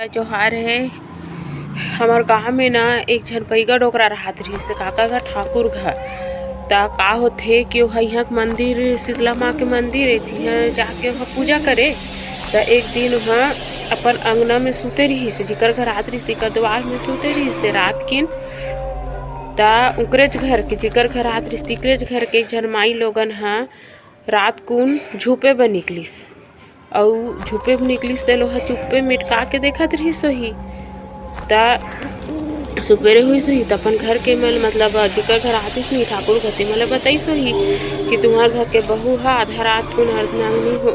जोहार है। हमार गाँव में ना एक झन पैगा डोकरा रहत रही से काका का ठाकुर घर ता का होथे कि यहाँ के मंदिर शीतला माँ के मंदिर है तिहा जाके वहाँ पूजा करे। तो एक दिन वहाँ अपन अंगना में सुते रही से जिकर घर रात रही तिकर द्वार में सुते रही से रात किन ता उकरेज घर के जिकर घर रात रही तिकरेज घर के एक झन माई लोगन हाँ रात कुन झुपे ब निकलिस और झुपे में निकलिस ते लोहा चुप्पे मिटका के देखत रही सोही ता सुपेरे हुई सोही त अपन घर के मन मतलब जिकर घर आतिस नहीं ठाकुर घते मतलब बताई सोही कि तुम्हार घर के बहू हा आधा रात को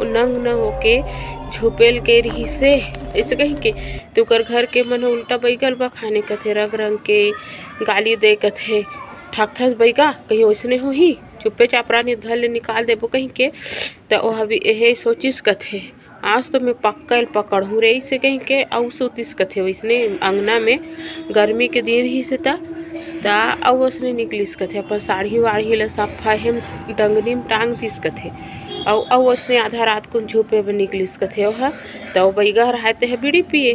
नंग न होके झुपेल के रही से ऐसे कहीं के तुकर घर के मन उल्टा बैगल बा खाने कथे रंग रंग के गाली दे कथे ठकथस बैगा कहीं वैसने होही चुप्पे चापरा ने घर ले निकाल देबो कहीं के तो वह भी यही सोचिस कथे आज तो मैं पक्का पकड़ूँ रे से कहीं के और सोतिस कथे वैसने अंगना में गर्मी के दिन ही से ता और वैसने निकलिस कथे अपन साड़ी वाड़ी ला सफा हम डंगनी में टांग दिस कथे और वैसने आधा रात को झुपे में निकलिस कथे वह तो बैगा रहते है बीड़ी पिए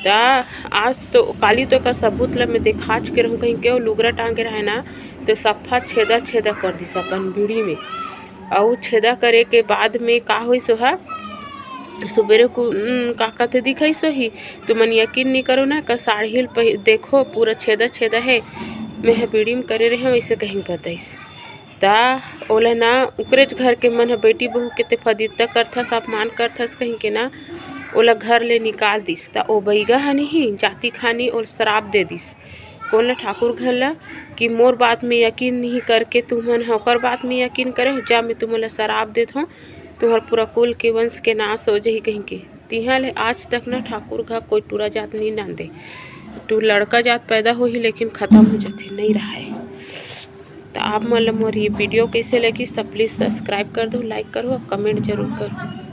ता आज तो काली तो कर सबूत ला मैं दिखाच के रहूँ कहीं के लुगरा टांग के रहे ना तो सफा छेदा छेदा कर दिस अपन बीड़ी में और छेदा करे के बाद में का हुई सोहा सुबेरे को काका ते दिखाई सोही तो मन यकीन नहीं करो ना का साड़ील देखो पूरा छेदा छेदा है मैं बीड़ी में करे रहे वैसे कहीं बताइस ता ओला ना उकरेज घर के मन बेटी बहू के फदित्ता करथस अपमान करथस कहीं के ना ओला घर ले निकाल दिस ता ओ बैगा ह नहीं जाति खानी और शराब दे दिस कौन ला ठाकुर घर ला कि मोर बात में यकीन नहीं करके तुमन होकर बात में यकीन करे जा मैं तुम्हें शराब देत हूँ तुम्हार पूरा कुल के वंश के नाश हो जाही कहीं के तिहा ले आज तक ना ठाकुर घर कोई टूरा जात नहीं नांदे तू लड़का जात पैदा हो ही लेकिन ख़त्म हो जाते नहीं रहा है। तो आप मतलब मोर ये वीडियो कैसे लगी तो प्लीज़ सब्सक्राइब कर दो, लाइक करो, कमेंट जरूर करो।